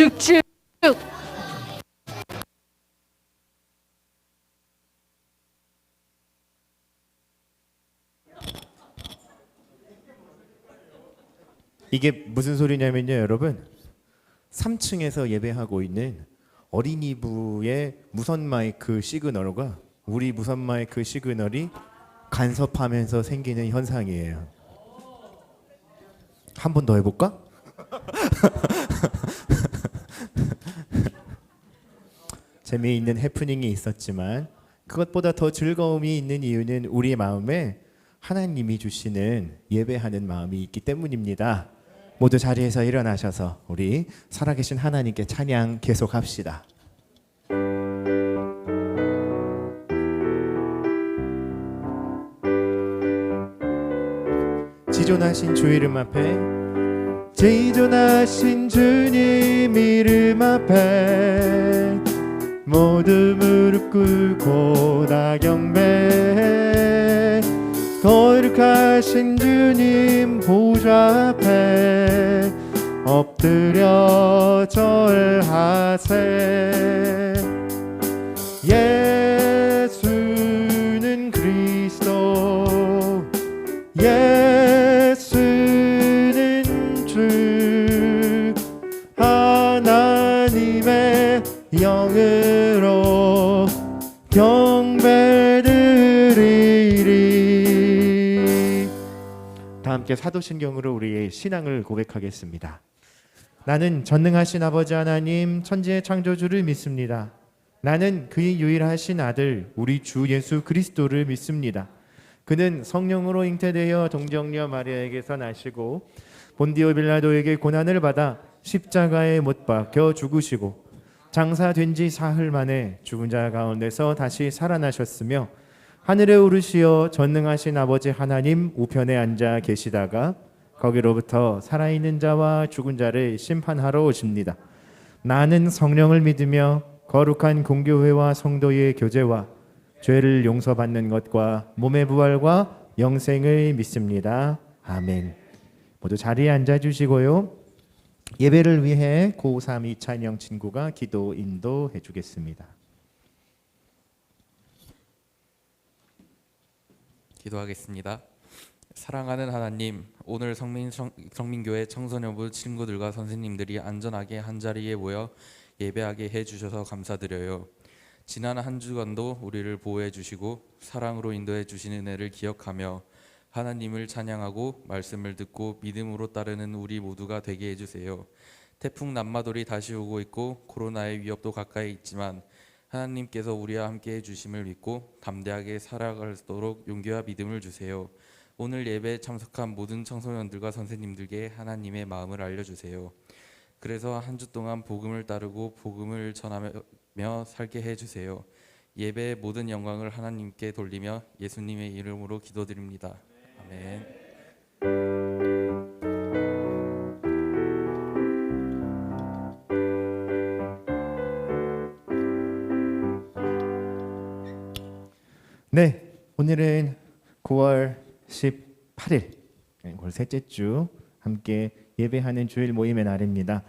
쭉쭉. 이게 무슨 소리냐면요, 여러분. 3층에서 예배하고 있는 어린이부의 무선 마이크 시그널과 우리 무선 마이크 시그널이 간섭하면서 생기는 현상이에요. 한 번 더 해볼까? 재미있는 해프닝이 있었지만 그것보다 더 즐거움이 있는 이유는 우리 마음에 하나님이 주시는 예배하는 마음이 있기 때문입니다. 모두 자리에서 일어나셔서 우리 살아계신 하나님께 찬양 계속합시다. 지존하신 주 이름 앞에, 지존하신 주님 이름 앞에 모두 무릎 꿇고 다 경배, 거룩하신 주님 보좌 앞에 엎드려 절하세. 예수는 그리스도, 예수는 주, 하나님의 영으로 경배드리리. 다 함께 사도신경으로 우리의 신앙을 고백하겠습니다. 나는 전능하신 아버지 하나님 천지의 창조주를 믿습니다. 나는 그의 유일하신 아들 우리 주 예수 그리스도를 믿습니다. 그는 성령으로 잉태되어 동정녀 마리아에게서 나시고 본디오 빌라도에게 고난을 받아 십자가에 못 박혀 죽으시고 장사된 지 사흘 만에 죽은 자 가운데서 다시 살아나셨으며 하늘에 오르시어 전능하신 아버지 하나님 우편에 앉아 계시다가 거기로부터 살아있는 자와 죽은 자를 심판하러 오십니다. 나는 성령을 믿으며 거룩한 공교회와 성도의 교제와 죄를 용서받는 것과 몸의 부활과 영생을 믿습니다. 아멘. 모두 자리에 앉아주시고요. 예배를 위해 고3 이찬영 친구가 기도 인도해 주겠습니다. 기도하겠습니다. 사랑하는 하나님, 오늘 성민교회 청소년부 친구들과 선생님들이 안전하게 한자리에 모여 예배하게 해주셔서 감사드려요. 지난 한 주간도 우리를 보호해 주시고 사랑으로 인도해 주신 은혜를 기억하며 하나님을 찬양하고 말씀을 듣고 믿음으로 따르는 우리 모두가 되게 해주세요. 태풍 남마돌이 다시 오고 있고 코로나의 위협도 가까이 있지만 하나님께서 우리와 함께 해주심을 믿고 담대하게 살아갈 수 있도록 용기와 믿음을 주세요. 오늘 예배에 참석한 모든 청소년들과 선생님들께 하나님의 마음을 알려주세요. 그래서 한 주 동안 복음을 따르고 복음을 전하며 살게 해주세요. 예배의 모든 영광을 하나님께 돌리며 예수님의 이름으로 기도드립니다. 아멘. 네, 오늘은 9월 18일, 9월 셋째 주 함께 예배하는 주일 모임의 날입니다.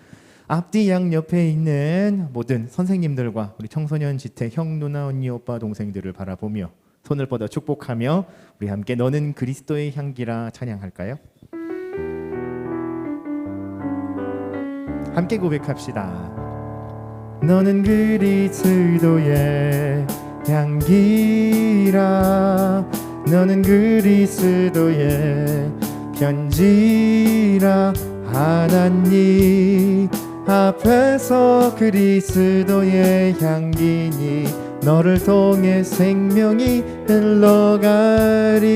앞뒤 양 옆에 있는 모든 선생님들과 우리 청소년 지태 형, 누나, 언니, 오빠, 동생들을 바라보며 손을 뻗어 축복하며 우리 함께 너는 그리스도의 향기라 찬양할까요? 함께 고백합시다. 너는 그리스도의 향기라, 너는 그리스도의 편지라. 하나님 앞에서 그리스도의 향기니 너를 통해 생명이 흘러가리,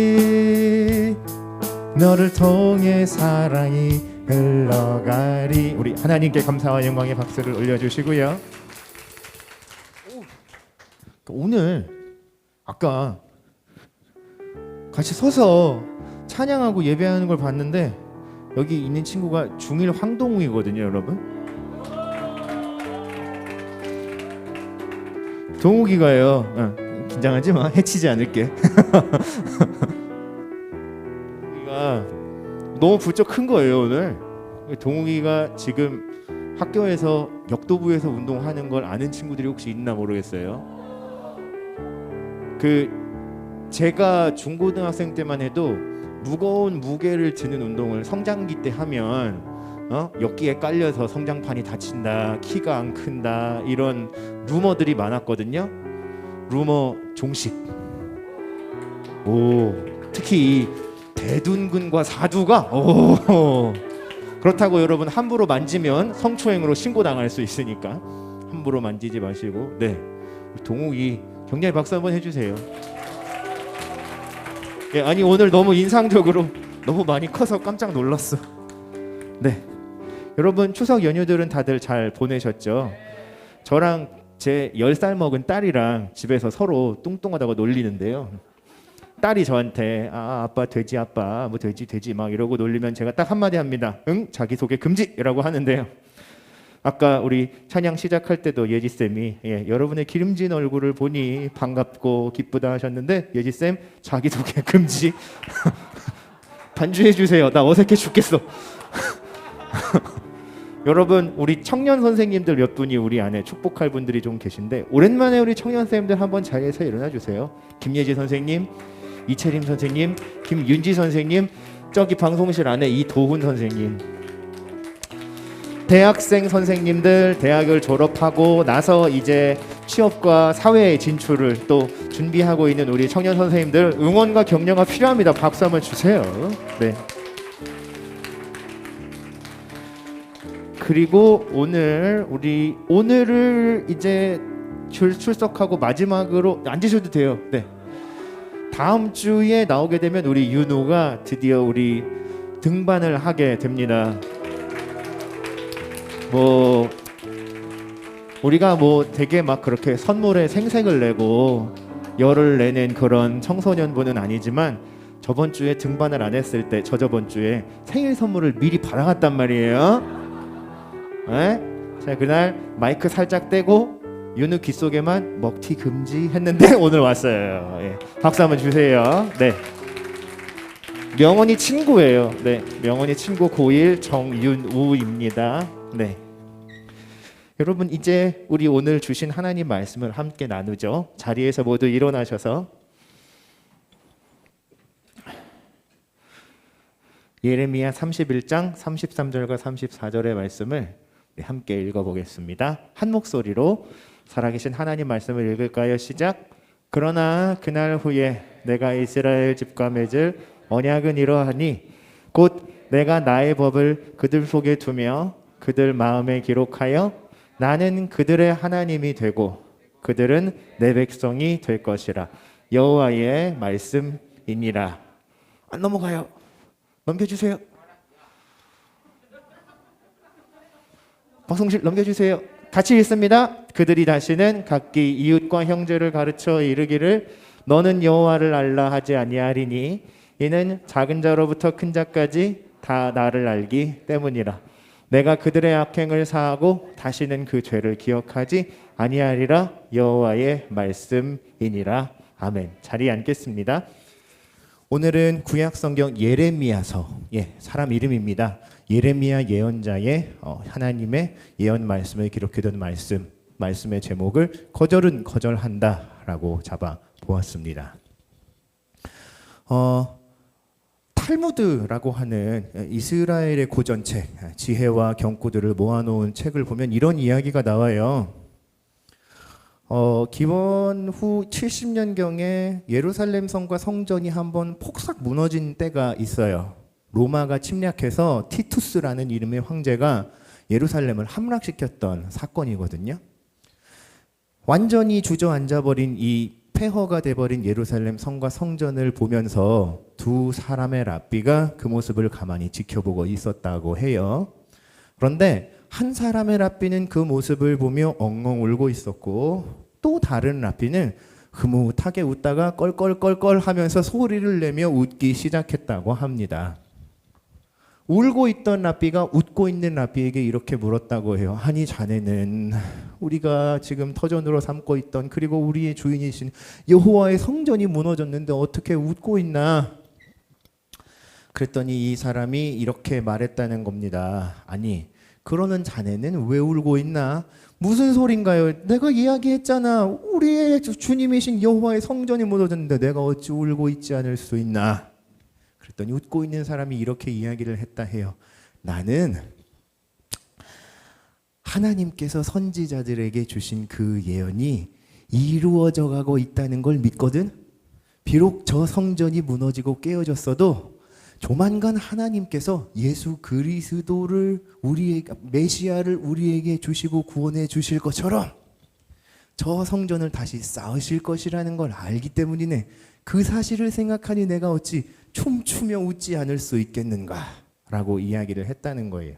너를 통해 사랑이 흘러가리. 우리 하나님께 감사와 영광의 박수를 올려주시고요. 오늘 아까 같이 서서 찬양하고 예배하는 걸 봤는데 여기 있는 친구가 중1 황동욱이거든요, 여러분. 동욱이가요. 긴장하지 마. 해치지 않을게. 동욱이가 너무 부쩍 큰 거예요, 오늘. 동욱이가 지금 학교에서 역도부에서 운동하는 걸 아는 친구들이 혹시 있나 모르겠어요. 제가 중고등학생 때만 해도 무거운 무게를 드는 운동을 성장기 때 하면 역기에 깔려서 성장판이 다친다, 키가 안 큰다, 이런 루머들이 많았거든요. 루머 종식. 특히 이 대둔근과 사두가 그렇다고 여러분 함부로 만지면 성추행으로 신고당할 수 있으니까 함부로 만지지 마시고. 네, 동욱이 격려의 박수 한번 해주세요. 예, 아니 오늘 너무 인상적으로 너무 많이 커서 깜짝 놀랐어. 네, 여러분 추석 연휴들은 다들 잘 보내셨죠? 저랑 제 10살 먹은 딸이랑 집에서 서로 뚱뚱하다고 놀리는데요. 딸이 저한테 아빠 돼지, 아빠 뭐 돼지 막 이러고 놀리면 제가 딱 한마디 합니다. 응? 자기소개 금지라고 하는데요. 아까 우리 찬양 시작할 때도 예지쌤이 여러분의 기름진 얼굴을 보니 반갑고 기쁘다 하셨는데, 예지쌤 자기소개 금지. 반주해 주세요. 나 어색해 죽겠어. 여러분 우리 청년 선생님들 몇 분이 우리 안에 축복할 분들이 좀 계신데, 오랜만에 우리 청년 선생님들 한번 자리에서 일어나 주세요. 김예지 선생님, 이채림 선생님, 김윤지 선생님, 저기 방송실 안에 이도훈 선생님. 대학생 선생님들, 대학을 졸업하고 나서 이제 취업과 사회에 진출을 또 준비하고 있는 우리 청년 선생님들, 응원과 격려가 필요합니다. 박수 한번 주세요. 네. 그리고 오늘을 이제 출석하고 마지막으로 앉으셔도 돼요. 네. 다음 주에 나오게 되면 우리 윤호가 드디어 우리 등반을 하게 됩니다. 우리가 되게 막 그렇게 선물에 생색을 내고 열을 내는 그런 청소년부는 아니지만, 저번 주에 등반을 안 했을 때 저저번 주에 생일 선물을 미리 받아갔단 말이에요. 네? 자, 그날 마이크 살짝 떼고 윤우 귀 속에만 먹튀 금지 했는데 오늘 왔어요. 예. 박수 한번 주세요. 네. 명언이 친구예요. 네. 명언이 친구 고1 정윤우입니다. 네. 여러분 이제 우리 오늘 주신 하나님 말씀을 함께 나누죠. 자리에서 모두 일어나셔서 예레미야 31장 33절과 34절의 말씀을 함께 읽어보겠습니다. 한 목소리로 살아계신 하나님 말씀을 읽을까요? 시작. 그러나 그날 후에 내가 이스라엘 집과 맺을 언약은 이러하니 곧 내가 나의 법을 그들 속에 두며 그들 마음에 기록하여 나는 그들의 하나님이 되고 그들은 내 백성이 될 것이라. 여호와의 말씀이니라. 안 넘어가요. 넘겨주세요. 방송실 넘겨주세요. 같이 읽습니다. 그들이 다시는 각기 이웃과 형제를 가르쳐 이르기를 너는 여호와를 알라 하지 아니하리니 이는 작은 자로부터 큰 자까지 다 나를 알기 때문이라. 내가 그들의 악행을 사하고 다시는 그 죄를 기억하지 아니하리라. 여호와의 말씀이니라. 아멘. 자리에 앉겠습니다. 오늘은 구약성경 예레미야서, 사람 이름입니다. 예레미야 예언자의 하나님의 예언 말씀을 기록해둔 말씀의 제목을 거절은 거절한다라고 잡아 보았습니다. 탈무드라고 하는 이스라엘의 고전책, 지혜와 경고들을 모아놓은 책을 보면 이런 이야기가 나와요. 기원 후 70년경에 예루살렘 성과 성전이 한번 폭삭 무너진 때가 있어요. 로마가 침략해서 티투스라는 이름의 황제가 예루살렘을 함락시켰던 사건이거든요. 완전히 주저앉아버린 이 폐허가 돼버린 예루살렘 성과 성전을 보면서 두 사람의 랍비가 그 모습을 가만히 지켜보고 있었다고 해요. 그런데 한 사람의 랍비는 그 모습을 보며 엉엉 울고 있었고, 또 다른 랍비는 흐뭇하게 웃다가 껄껄껄껄 하면서 소리를 내며 웃기 시작했다고 합니다. 울고 있던 랍비가 웃고 있는 랍비에게 이렇게 물었다고 해요. 아니 자네는 우리가 지금 터전으로 삼고 있던, 그리고 우리의 주인이신 여호와의 성전이 무너졌는데 어떻게 웃고 있나? 그랬더니 이 사람이 이렇게 말했다는 겁니다. 아니, 그러는 자네는 왜 울고 있나? 무슨 소린가요? 내가 이야기했잖아. 우리의 주님이신 여호와의 성전이 무너졌는데 내가 어찌 울고 있지 않을 수 있나? 그랬더니 웃고 있는 사람이 이렇게 이야기를 했다 해요. 나는 하나님께서 선지자들에게 주신 그 예언이 이루어져 가고 있다는 걸 믿거든. 비록 저 성전이 무너지고 깨어졌어도 조만간 하나님께서 예수 그리스도를 메시아를 우리에게 주시고 구원해 주실 것처럼 저 성전을 다시 쌓으실 것이라는 걸 알기 때문이네. 그 사실을 생각하니 내가 어찌 춤추며 웃지 않을 수 있겠는가? 라고 이야기를 했다는 거예요.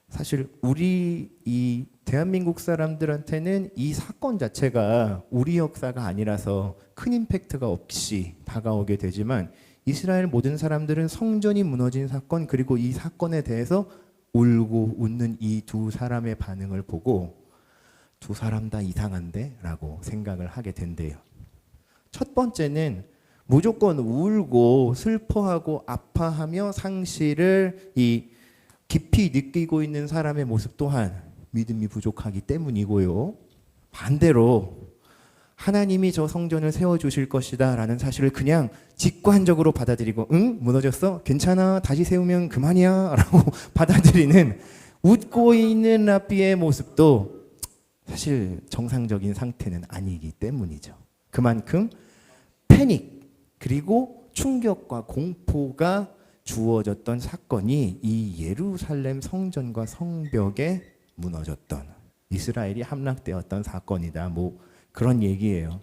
사실 우리 이 대한민국 사람들한테는 이 사건 자체가 우리 역사가 아니라서 큰 임팩트가 없이 다가오게 되지만 이스라엘 모든 사람들은 성전이 무너진 사건 그리고 이 사건에 대해서 울고 웃는 이 두 사람의 반응을 보고 두 사람 다 이상한데? 라고 생각을 하게 된대요. 첫 번째는 무조건 울고 슬퍼하고 아파하며 상실을 깊이 느끼고 있는 사람의 모습 또한 믿음이 부족하기 때문이고요. 반대로 하나님이 저 성전을 세워주실 것이다 라는 사실을 그냥 직관적으로 받아들이고 응? 무너졌어? 괜찮아? 다시 세우면 그만이야? 라고 받아들이는 웃고 있는 랍비의 모습도 사실 정상적인 상태는 아니기 때문이죠. 그만큼 패닉 그리고 충격과 공포가 주어졌던 사건이 이 예루살렘 성전과 성벽에 무너졌던 이스라엘이 함락되었던 사건이다. 뭐 그런 얘기예요.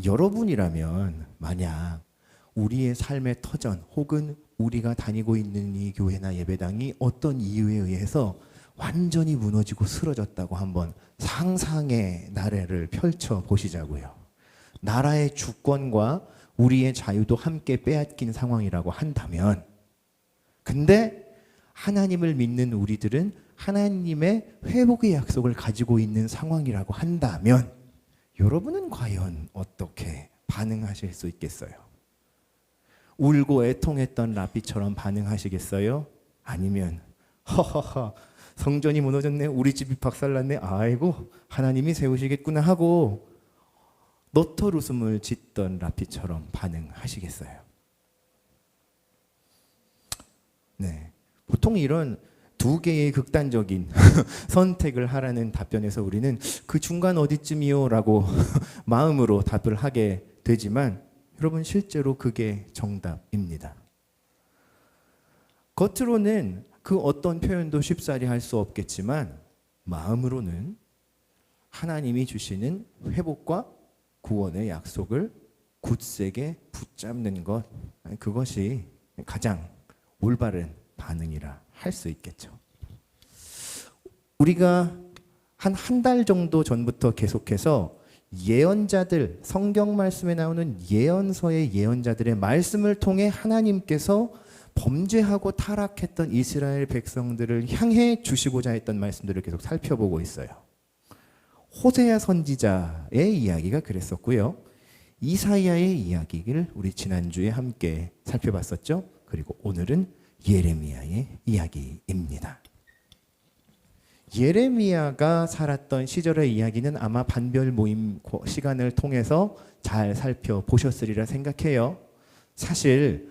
여러분이라면 만약 우리의 삶의 터전 혹은 우리가 다니고 있는 이 교회나 예배당이 어떤 이유에 의해서 완전히 무너지고 쓰러졌다고 한번 상상의 나래를 펼쳐 보시자고요. 나라의 주권과 우리의 자유도 함께 빼앗긴 상황이라고 한다면, 근데 하나님을 믿는 우리들은 하나님의 회복의 약속을 가지고 있는 상황이라고 한다면 여러분은 과연 어떻게 반응하실 수 있겠어요? 울고 애통했던 랍비처럼 반응하시겠어요? 아니면 허허허 성전이 무너졌네, 우리 집이 박살났네, 아이고 하나님이 세우시겠구나 하고 너털 웃음을 짓던 랍비처럼 반응하시겠어요? 네, 보통 이런 두 개의 극단적인 선택을 하라는 답변에서 우리는 그 중간 어디쯤이요? 라고 마음으로 답을 하게 되지만 여러분 실제로 그게 정답입니다. 겉으로는 그 어떤 표현도 쉽사리 할 수 없겠지만 마음으로는 하나님이 주시는 회복과 구원의 약속을 굳세게 붙잡는 것, 그것이 가장 올바른 반응이라 할 수 있겠죠. 우리가 한 달 정도 전부터 계속해서 예언자들, 성경 말씀에 나오는 예언서의 예언자들의 말씀을 통해 하나님께서 범죄하고 타락했던 이스라엘 백성들을 향해 주시고자 했던 말씀들을 계속 살펴보고 있어요. 호세아 선지자의 이야기가 그랬었고요. 이사야의 이야기를 우리 지난주에 함께 살펴봤었죠. 그리고 오늘은 예레미야의 이야기입니다. 예레미야가 살았던 시절의 이야기는 아마 반별 모임 시간을 통해서 잘 살펴보셨으리라 생각해요. 사실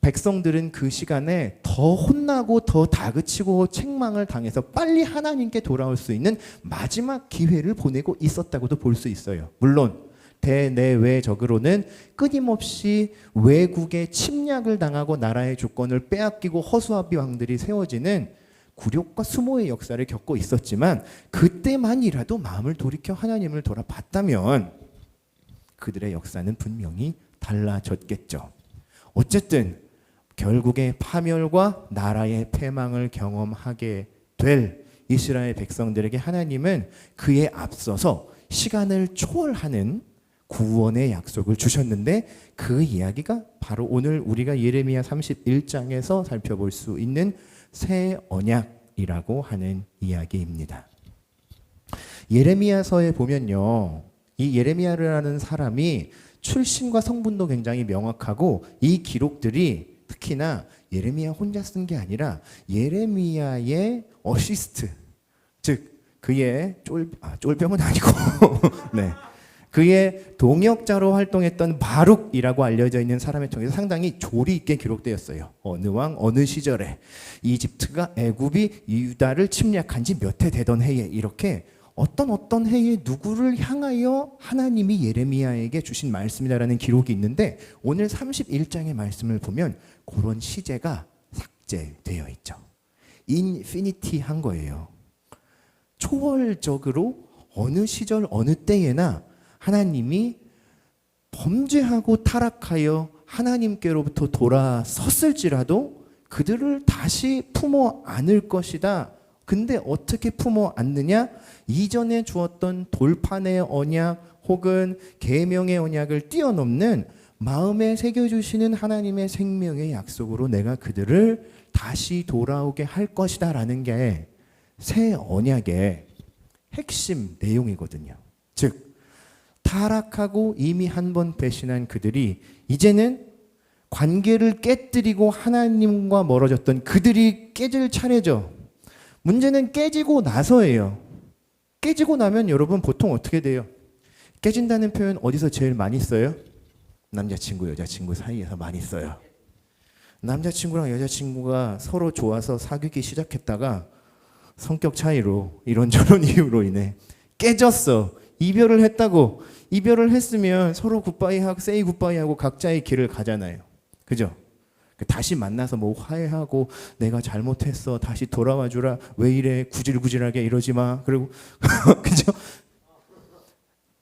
백성들은 그 시간에 더 혼나고 더 다그치고 책망을 당해서 빨리 하나님께 돌아올 수 있는 마지막 기회를 보내고 있었다고도 볼 수 있어요. 물론 대내외적으로는 끊임없이 외국의 침략을 당하고 나라의 주권을 빼앗기고 허수아비 왕들이 세워지는 굴욕과 수모의 역사를 겪고 있었지만 그때만이라도 마음을 돌이켜 하나님을 돌아봤다면 그들의 역사는 분명히 달라졌겠죠. 어쨌든 결국에 파멸과 나라의 패망을 경험하게 될 이스라엘 백성들에게 하나님은 그에 앞서서 시간을 초월하는 구원의 약속을 주셨는데 그 이야기가 바로 오늘 우리가 예레미야 31장에서 살펴볼 수 있는 새 언약이라고 하는 이야기입니다. 예레미야서에 보면요, 이 예레미야라는 사람이 출신과 성분도 굉장히 명확하고 이 기록들이 특히나 예레미야 혼자 쓴 게 아니라 예레미야의 어시스트, 즉 그의 쫄병은 아니고 네. 그의 동역자로 활동했던 바룩이라고 알려져 있는 사람의 통해서 상당히 조리 있게 기록되었어요. 어느 왕 어느 시절에 이집트가 애굽이 유다를 침략한 지 몇 해 되던 해에 이렇게 어떤 해에 누구를 향하여 하나님이 예레미야에게 주신 말씀이다라는 기록이 있는데 오늘 31장의 말씀을 보면 그런 시제가 삭제되어 있죠. 인피니티한 거예요. 초월적으로 어느 시절 어느 때에나 하나님이 범죄하고 타락하여 하나님께로부터 돌아섰을지라도 그들을 다시 품어 안을 것이다. 근데 어떻게 품어 안느냐? 이전에 주었던 돌판의 언약 혹은 계명의 언약을 뛰어넘는 마음에 새겨주시는 하나님의 생명의 약속으로 내가 그들을 다시 돌아오게 할 것이다 라는 게 새 언약의 핵심 내용이거든요. 즉 타락하고 이미 한 번 배신한 그들이 이제는 관계를 깨뜨리고 하나님과 멀어졌던 그들이 깨질 차례죠. 문제는 깨지고 나서예요. 깨지고 나면 여러분 보통 어떻게 돼요? 깨진다는 표현 어디서 제일 많이 써요? 남자친구, 여자친구 사이에서 많이 써요. 남자친구랑 여자친구가 서로 좋아서 사귀기 시작했다가 성격 차이로 이런저런 이유로 인해 깨졌어. 이별을 했다고. 이별을 했으면 서로 굿바이하고 세이 굿바이하고 각자의 길을 가잖아요. 그죠? 다시 만나서 뭐 화해하고 내가 잘못했어. 다시 돌아와 주라. 왜 이래? 구질구질하게 이러지 마. 그리고 그죠?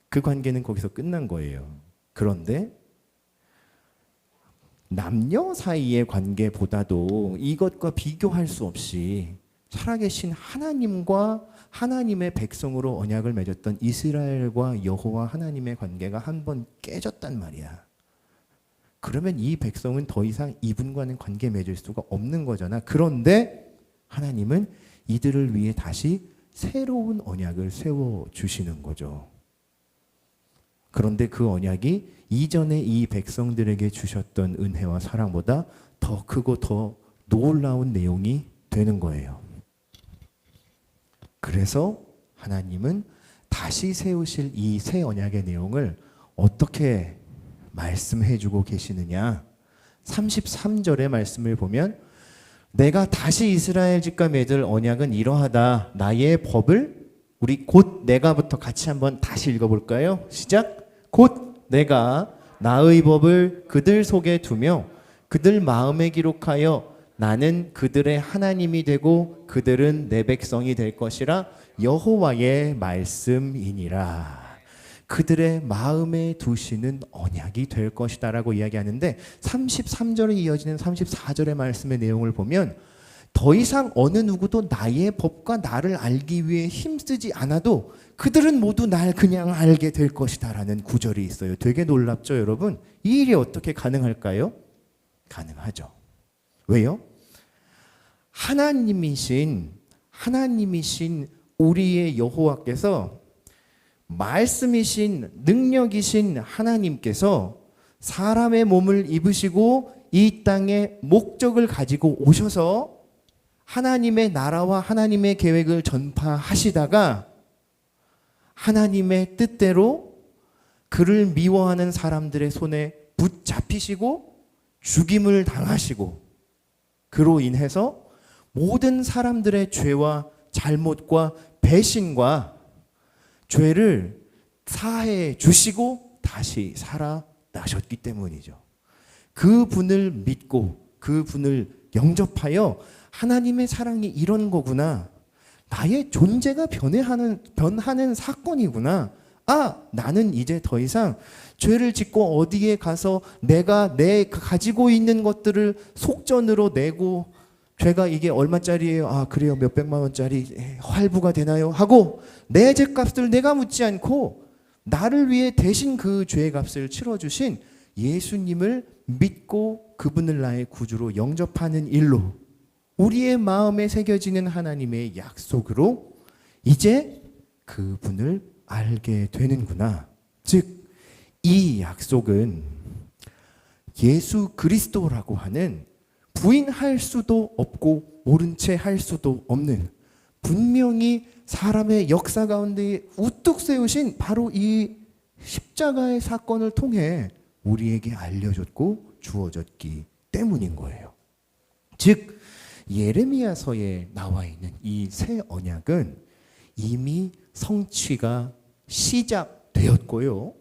그 관계는 거기서 끝난 거예요. 그런데 남녀 사이의 관계보다도 이것과 비교할 수 없이 살아계신 하나님과 하나님의 백성으로 언약을 맺었던 이스라엘과 여호와 하나님의 관계가 한 번 깨졌단 말이야. 그러면 이 백성은 더 이상 이분과는 관계 맺을 수가 없는 거잖아. 그런데 하나님은 이들을 위해 다시 새로운 언약을 세워주시는 거죠. 그런데 그 언약이 이전에 이 백성들에게 주셨던 은혜와 사랑보다 더 크고 더 놀라운 내용이 되는 거예요. 그래서 하나님은 다시 세우실 이 새 언약의 내용을 어떻게 말씀해 주고 계시느냐. 33절의 말씀을 보면 내가 다시 이스라엘 집과 맺을 언약은 이러하다. 나의 법을 우리 곧 내가부터 같이 한번 다시 읽어볼까요? 시작. 곧 내가 나의 법을 그들 속에 두며 그들 마음에 기록하여 나는 그들의 하나님이 되고 그들은 내 백성이 될 것이라 여호와의 말씀이니라. 그들의 마음에 두시는 언약이 될 것이다 라고 이야기하는데 33절에 이어지는 34절의 말씀의 내용을 보면 더 이상 어느 누구도 나의 법과 나를 알기 위해 힘쓰지 않아도 그들은 모두 날 그냥 알게 될 것이다 라는 구절이 있어요. 되게 놀랍죠 여러분? 이 일이 어떻게 가능할까요? 가능하죠. 왜요? 하나님이신 우리의 여호와께서 말씀이신 능력이신 하나님께서 사람의 몸을 입으시고 이 땅에 목적을 가지고 오셔서 하나님의 나라와 하나님의 계획을 전파하시다가 하나님의 뜻대로 그를 미워하는 사람들의 손에 붙잡히시고 죽임을 당하시고 그로 인해서 모든 사람들의 죄와 잘못과 배신과 죄를 사해 주시고 다시 살아나셨기 때문이죠. 그분을 믿고 그분을 영접하여 하나님의 사랑이 이런 거구나. 나의 존재가 변하는 사건이구나. 아, 나는 이제 더 이상 죄를 짓고 어디에 가서 내가 가지고 있는 것들을 속전으로 내고 죄가 이게 얼마짜리예요? 아, 그래요. 몇백만 원짜리 할부가 되나요? 하고 내 죄값을 내가 묻지 않고 나를 위해 대신 그 죄의 값을 치러주신 예수님을 믿고 그분을 나의 구주로 영접하는 일로 우리의 마음에 새겨지는 하나님의 약속으로 이제 그분을 알게 되는구나. 즉, 이 약속은 예수 그리스도라고 하는 부인할 수도 없고 모른 채 할 수도 없는, 분명히 사람의 역사 가운데 우뚝 세우신 바로 이 십자가의 사건을 통해 우리에게 알려줬고 주어졌기 때문인 거예요. 즉 예레미야서에 나와 있는 이 새 언약은 이미 성취가 시작되었고요.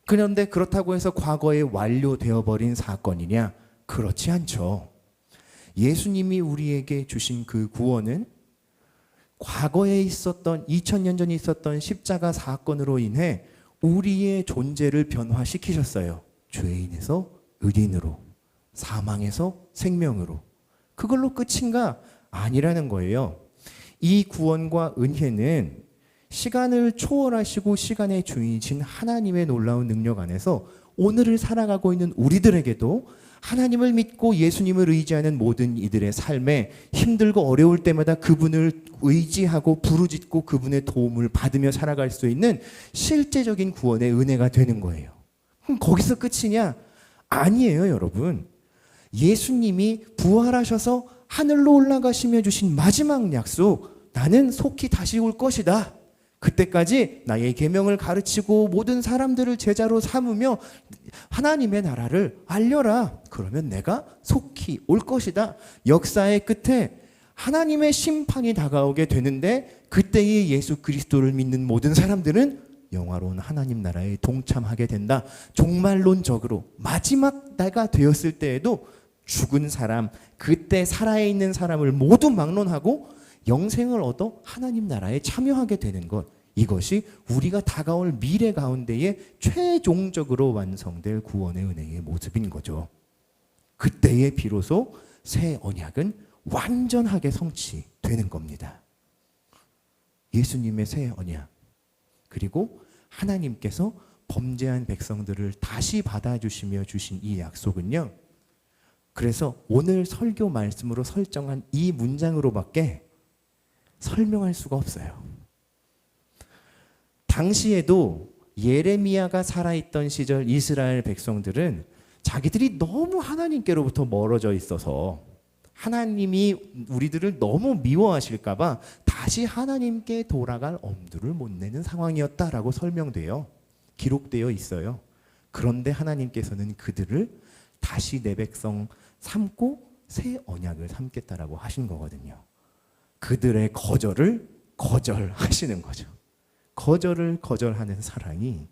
그런데 그렇다고 해서 과거에 완료되어 버린 사건이냐? 그렇지 않죠. 예수님이 우리에게 주신 그 구원은 과거에 있었던 2000년 전에 있었던 십자가 사건으로 인해 우리의 존재를 변화시키셨어요. 죄인에서 의인으로, 사망에서 생명으로. 그걸로 끝인가? 아니라는 거예요. 이 구원과 은혜는 시간을 초월하시고 시간의 주인이신 하나님의 놀라운 능력 안에서 오늘을 살아가고 있는 우리들에게도 하나님을 믿고 예수님을 의지하는 모든 이들의 삶에 힘들고 어려울 때마다 그분을 의지하고 부르짖고 그분의 도움을 받으며 살아갈 수 있는 실제적인 구원의 은혜가 되는 거예요. 그럼 거기서 끝이냐? 아니에요, 여러분. 예수님이 부활하셔서 하늘로 올라가시며 주신 마지막 약속, 나는 속히 다시 올 것이다. 그때까지 나의 계명을 가르치고 모든 사람들을 제자로 삼으며 하나님의 나라를 알려라. 그러면 내가 속히 올 것이다. 역사의 끝에 하나님의 심판이 다가오게 되는데 그때의 예수 그리스도를 믿는 모든 사람들은 영화로운 하나님 나라에 동참하게 된다. 종말론적으로 마지막 때가 되었을 때에도 죽은 사람, 그때 살아있는 사람을 모두 막론하고 영생을 얻어 하나님 나라에 참여하게 되는 것, 이것이 우리가 다가올 미래 가운데에 최종적으로 완성될 구원의 은혜의 모습인 거죠. 그때에 비로소 새 언약은 완전하게 성취되는 겁니다. 예수님의 새 언약, 그리고 하나님께서 범죄한 백성들을 다시 받아주시며 주신 이 약속은요, 그래서 오늘 설교 말씀으로 설정한 이 문장으로밖에 설명할 수가 없어요. 당시에도 예레미야가 살아있던 시절 이스라엘 백성들은 자기들이 너무 하나님께로부터 멀어져 있어서 하나님이 우리들을 너무 미워하실까 봐 다시 하나님께 돌아갈 엄두를 못 내는 상황이었다라고 설명돼요. 기록되어 있어요. 그런데 하나님께서는 그들을 다시 내 백성 삼고 새 언약을 삼겠다라고 하신 거거든요. 그들의 거절을 거절하시는 거죠. 거절을 거절하는 사랑이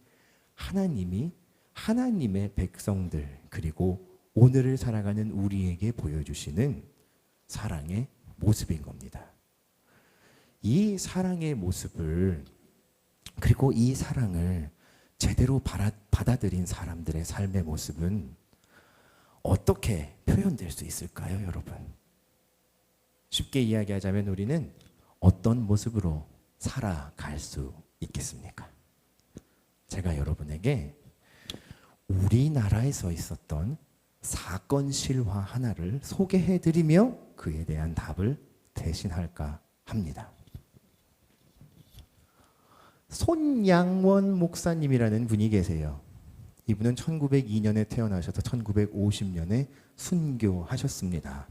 하나님이 하나님의 백성들, 그리고 오늘을 살아가는 우리에게 보여주시는 사랑의 모습인 겁니다. 이 사랑의 모습을, 그리고 이 사랑을 제대로 받아들인 사람들의 삶의 모습은 어떻게 표현될 수 있을까요, 여러분? 쉽게 이야기하자면 우리는 어떤 모습으로 살아갈 수 있겠습니까? 제가 여러분에게 우리나라에서 있었던 사건 실화 하나를 소개해드리며 그에 대한 답을 대신할까 합니다. 손양원 목사님이라는 분이 계세요. 이분은 1902년에 태어나셔서 1950년에 순교하셨습니다.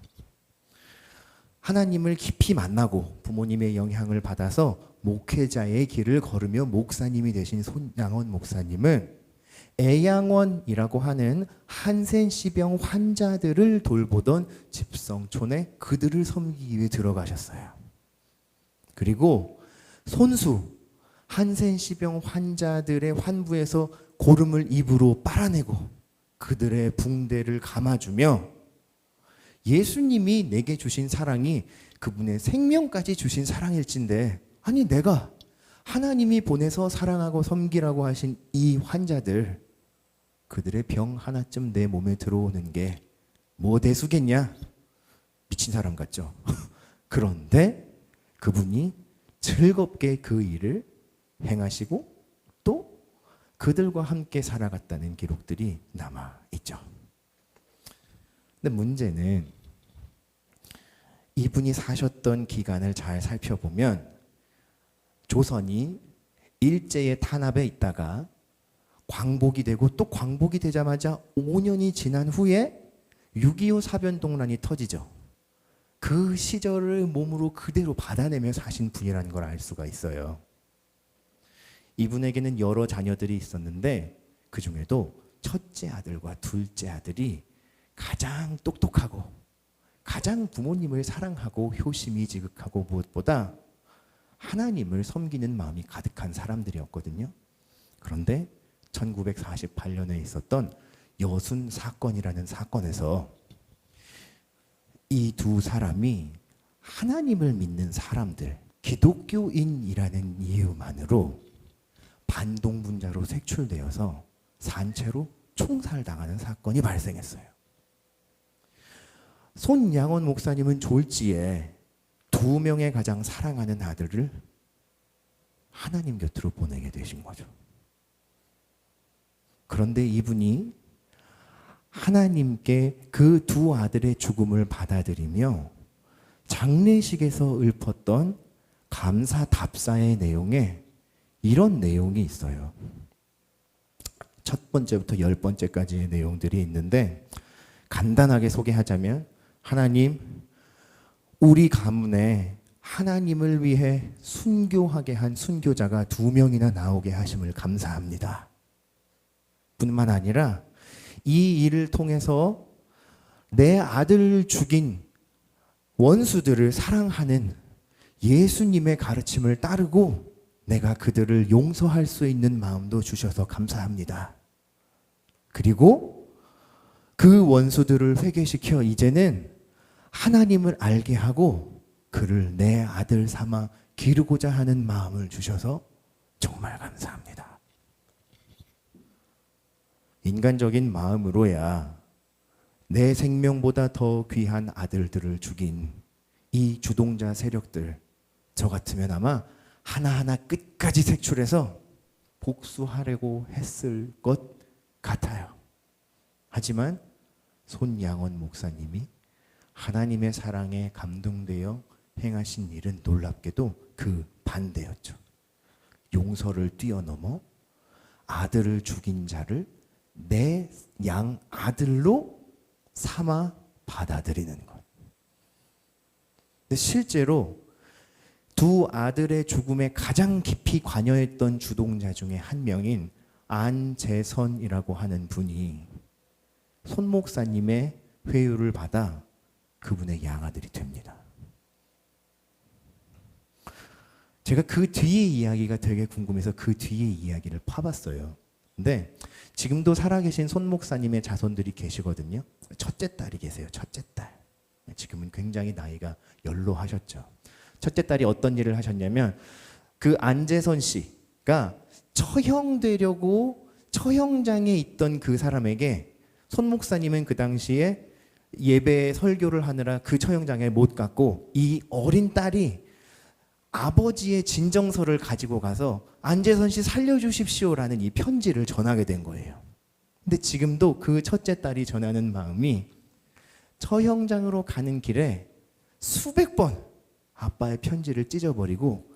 하나님을 깊이 만나고 부모님의 영향을 받아서 목회자의 길을 걸으며 목사님이 되신 손양원 목사님은 애양원이라고 하는 한센시병 환자들을 돌보던 집성촌에 그들을 섬기기 위해 들어가셨어요. 그리고 손수, 한센시병 환자들의 환부에서 고름을 입으로 빨아내고 그들의 붕대를 감아주며 예수님이 내게 주신 사랑이 그분의 생명까지 주신 사랑일진데, 아니 내가 하나님이 보내서 사랑하고 섬기라고 하신 이 환자들, 그들의 병 하나쯤 내 몸에 들어오는 게 뭐 대수겠냐? 미친 사람 같죠? 그런데 그분이 즐겁게 그 일을 행하시고 또 그들과 함께 살아갔다는 기록들이 남아 있죠. 근데 문제는 이분이 사셨던 기간을 잘 살펴보면 조선이 일제의 탄압에 있다가 광복이 되고 또 광복이 되자마자 5년이 지난 후에 6.25 사변동란이 터지죠. 그 시절을 몸으로 그대로 받아내며 사신 분이라는 걸 알 수가 있어요. 이분에게는 여러 자녀들이 있었는데 그 중에도 첫째 아들과 둘째 아들이 가장 똑똑하고 가장 부모님을 사랑하고 효심이 지극하고 무엇보다 하나님을 섬기는 마음이 가득한 사람들이었거든요. 그런데 1948년에 있었던 여순 사건이라는 사건에서 이 두 사람이 하나님을 믿는 사람들, 기독교인이라는 이유만으로 반동분자로 색출되어서 산채로 총살당하는 사건이 발생했어요. 손양원 목사님은 졸지에 2명의 가장 사랑하는 아들을 하나님 곁으로 보내게 되신 거죠. 그런데 이분이 하나님께 그 두 아들의 죽음을 받아들이며 장례식에서 읊었던 감사 답사의 내용에 이런 내용이 있어요. 첫 번째부터 10번째까지의 내용들이 있는데 간단하게 소개하자면, 하나님, 우리 가문에 하나님을 위해 순교하게 한 순교자가 2명이나 나오게 하심을 감사합니다. 뿐만 아니라 이 일을 통해서 내 아들을 죽인 원수들을 사랑하는 예수님의 가르침을 따르고 내가 그들을 용서할 수 있는 마음도 주셔서 감사합니다. 그리고 그 원수들을 회개시켜 이제는 하나님을 알게 하고 그를 내 아들 삼아 기르고자 하는 마음을 주셔서 정말 감사합니다. 인간적인 마음으로야 내 생명보다 더 귀한 아들들을 죽인 이 주동자 세력들, 저 같으면 아마 하나하나 끝까지 색출해서 복수하려고 했을 것 같아요. 하지만 손양원 목사님이 하나님의 사랑에 감동되어 행하신 일은 놀랍게도 그 반대였죠. 용서를 뛰어넘어 아들을 죽인 자를 내 양 아들로 삼아 받아들이는 것. 근데 실제로 두 아들의 죽음에 가장 깊이 관여했던 주동자 중에 한 명인 안재선이라고 하는 분이 손 목사님의 회유를 받아 그분의 양아들이 됩니다. 제가 그 뒤의 이야기가 되게 궁금해서 그 뒤의 이야기를 파봤어요. 근데 지금도 살아계신 손 목사님의 자손들이 계시거든요. 첫째 딸이 계세요. 첫째 딸. 지금은 굉장히 나이가 연로하셨죠. 첫째 딸이 어떤 일을 하셨냐면 그 안재선 씨가 처형되려고 처형장에 있던 그 사람에게 손 목사님은 그 당시에 예배 설교를 하느라 그 처형장에 못 갔고 이 어린 딸이 아버지의 진정서를 가지고 가서 안재선 씨 살려주십시오라는 이 편지를 전하게 된 거예요. 근데 지금도 그 첫째 딸이 전하는 마음이 처형장으로 가는 길에 수백 번 아빠의 편지를 찢어버리고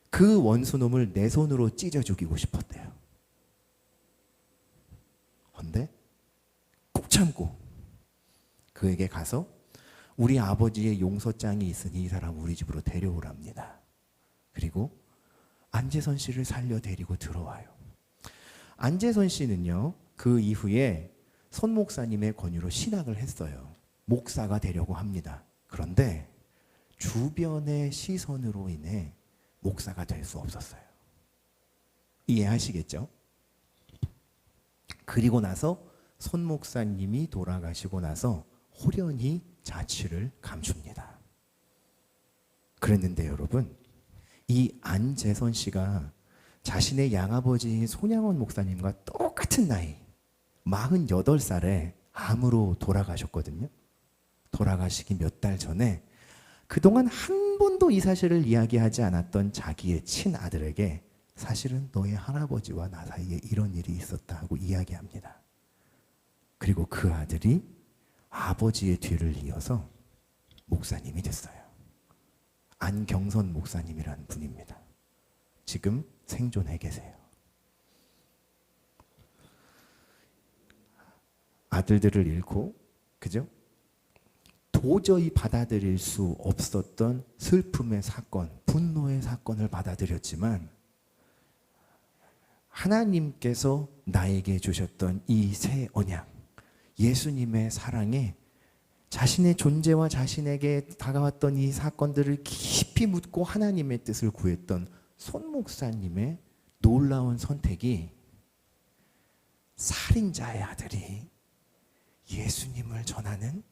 그 원수놈을 내 손으로 찢어 죽이고 싶었대요. 그런데 꾹 참고 그에게 가서 우리 아버지의 용서장이 있으니 이 사람 우리 집으로 데려오랍니다. 그리고 안재선 씨를 살려 데리고 들어와요. 안재선 씨는요, 그 이후에 손 목사님의 권유로 신학을 했어요. 목사가 되려고 합니다. 그런데 주변의 시선으로 인해 목사가 될 수 없었어요. 이해하시겠죠? 그리고 나서 손 목사님이 돌아가시고 나서 호련히 자취를 감춥니다. 그랬는데 여러분, 이 안재선 씨가 자신의 양아버지인 손양원 목사님과 똑같은 나이 48살에 암으로 돌아가셨거든요. 돌아가시기 몇 달 전에 그동안 한 번도 이 사실을 이야기하지 않았던 자기의 친아들에게 사실은 너의 할아버지와 나 사이에 이런 일이 있었다 하고 이야기합니다. 그리고 그 아들이 아버지의 뒤를 이어서 목사님이 됐어요. 안경선 목사님이라는 분입니다. 지금 생존해 계세요. 아들들을 잃고, 그죠? 도저히 받아들일 수 없었던 슬픔의 사건, 분노의 사건을 받아들였지만 하나님께서 나에게 주셨던 이 새 언약, 예수님의 사랑에 자신의 존재와 자신에게 다가왔던 이 사건들을 깊이 묻고 하나님의 뜻을 구했던 손 목사님의 놀라운 선택이 살인자의 아들이 예수님을 전하는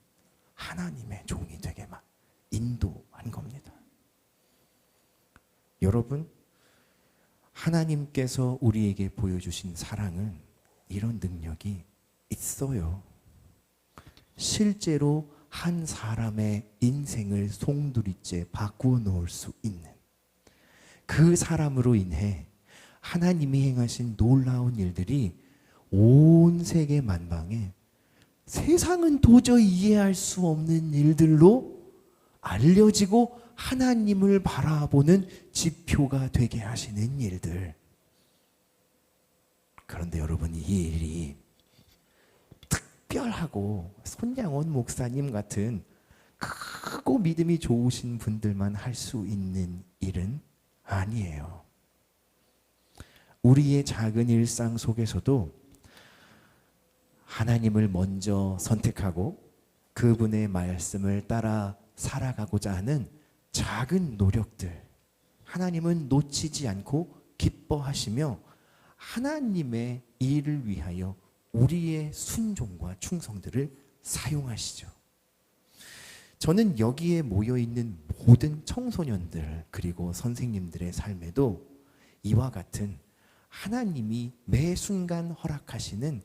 하나님의 종이 되게 막 인도한 겁니다. 여러분, 하나님께서 우리에게 보여주신 사랑은 이런 능력이 있어요. 실제로 한 사람의 인생을 송두리째 바꾸어 놓을 수 있는, 그 사람으로 인해 하나님이 행하신 놀라운 일들이 온 세계 만방에 세상은 도저히 이해할 수 없는 일들로 알려지고 하나님을 바라보는 지표가 되게 하시는 일들. 그런데 여러분, 이 일이 특별하고 손양원 목사님 같은 크고 믿음이 좋으신 분들만 할 수 있는 일은 아니에요. 우리의 작은 일상 속에서도 하나님을 먼저 선택하고 그분의 말씀을 따라 살아가고자 하는 작은 노력들, 하나님은 놓치지 않고 기뻐하시며 하나님의 일을 위하여 우리의 순종과 충성들을 사용하시죠. 저는 여기에 모여있는 모든 청소년들 그리고 선생님들의 삶에도 이와 같은 하나님이 매 순간 허락하시는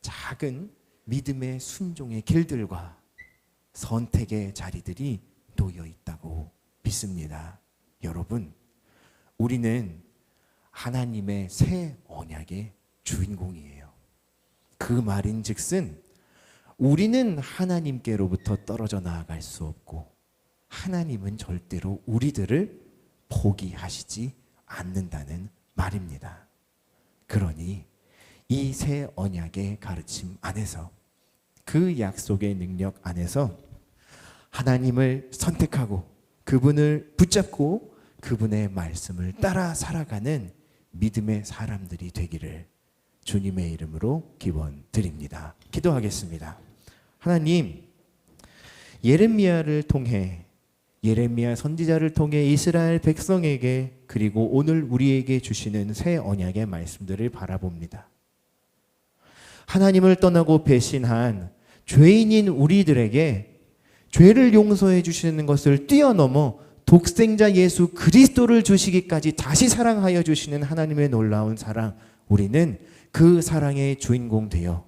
작은 믿음의 순종의 길들과 선택의 자리들이 놓여 있다고 믿습니다. 여러분, 우리는 하나님의 새 언약의 주인공이에요. 그 말인즉슨 우리는 하나님께로부터 떨어져 나아갈 수 없고 하나님은 절대로 우리들을 포기하시지 않는다는 말입니다. 그러니 이 새 언약의 가르침 안에서, 그 약속의 능력 안에서 하나님을 선택하고 그분을 붙잡고 그분의 말씀을 따라 살아가는 믿음의 사람들이 되기를 주님의 이름으로 기원드립니다. 기도하겠습니다. 하나님, 예레미야를 통해, 예레미야 선지자를 통해 이스라엘 백성에게 그리고 오늘 우리에게 주시는 새 언약의 말씀들을 바라봅니다. 하나님을 떠나고 배신한 죄인인 우리들에게 죄를 용서해 주시는 것을 뛰어넘어 독생자 예수 그리스도를 주시기까지 다시 사랑하여 주시는 하나님의 놀라운 사랑, 우리는 그 사랑의 주인공 되어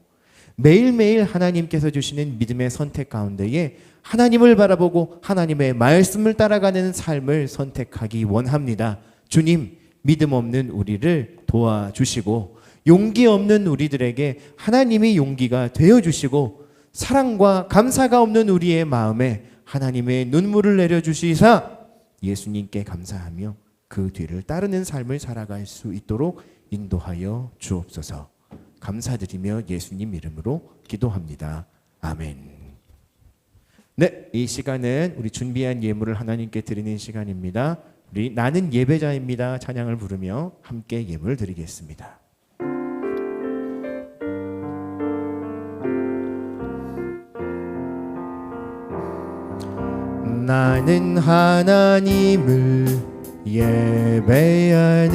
매일매일 하나님께서 주시는 믿음의 선택 가운데에 하나님을 바라보고 하나님의 말씀을 따라가는 삶을 선택하기 원합니다. 주님, 믿음 없는 우리를 도와주시고 용기 없는 우리들에게 하나님이 용기가 되어주시고 사랑과 감사가 없는 우리의 마음에 하나님의 눈물을 내려주시사 예수님께 감사하며 그 뒤를 따르는 삶을 살아갈 수 있도록 인도하여 주옵소서. 감사드리며 예수님 이름으로 기도합니다. 아멘. 네, 이 시간은 우리 준비한 예물을 하나님께 드리는 시간입니다. 우리 나는 예배자입니다 찬양을 부르며 함께 예물 드리겠습니다. 나는 하나님을 예배하는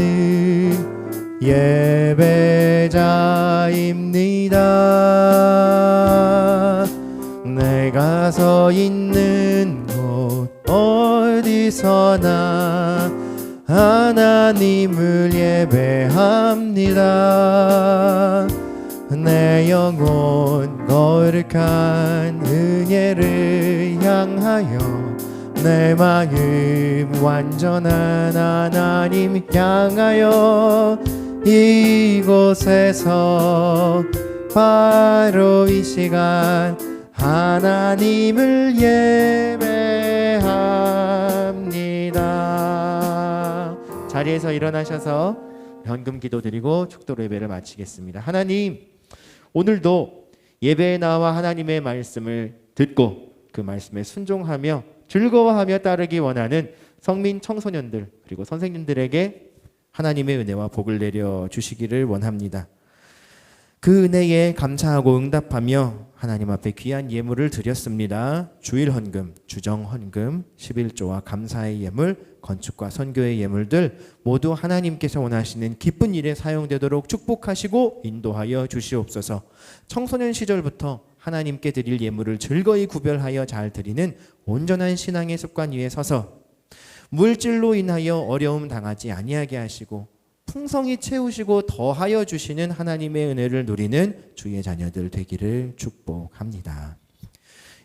예배자입니다. 내가 서 있는 곳 어디서나 하나님을 예배합니다. 내 영혼 거룩한 은혜를 향하여 내 마음 완전한 하나님 향하여 이곳에서 바로 이 시간 하나님을 예배합니다. 자리에서 일어나셔서 현금 기도 드리고 축도로 예배를 마치겠습니다. 하나님, 오늘도 예배에 나와 하나님의 말씀을 듣고 그 말씀에 순종하며 즐거워하며 따르기 원하는 성민 청소년들 그리고 선생님들에게 하나님의 은혜와 복을 내려 주시기를 원합니다. 그 은혜에 감사하고 응답하며 하나님 앞에 귀한 예물을 드렸습니다. 주일 헌금, 주정 헌금, 11조와 감사의 예물, 건축과 선교의 예물들 모두 하나님께서 원하시는 기쁜 일에 사용되도록 축복하시고 인도하여 주시옵소서. 청소년 시절부터 하나님께 드릴 예물을 즐거이 구별하여 잘 드리는 온전한 신앙의 습관 위에 서서 물질로 인하여 어려움 당하지 아니하게 하시고 풍성히 채우시고 더하여 주시는 하나님의 은혜를 누리는 주의 자녀들 되기를 축복합니다.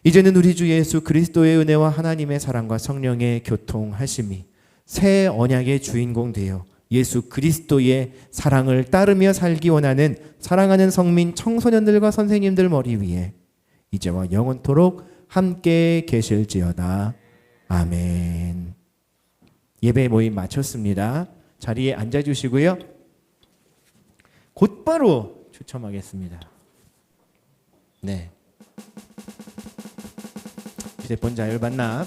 이제는 우리 주 예수 그리스도의 은혜와 하나님의 사랑과 성령의 교통하심이 새 언약의 주인공 되어 예수 그리스도의 사랑을 따르며 살기 원하는 사랑하는 성민 청소년들과 선생님들 머리 위에 이제와 영원토록 함께 계실지어다. 아멘. 예배 모임 마쳤습니다. 자리에 앉아주시고요. 곧바로 추첨하겠습니다. 네. 휴대폰 자율 반납.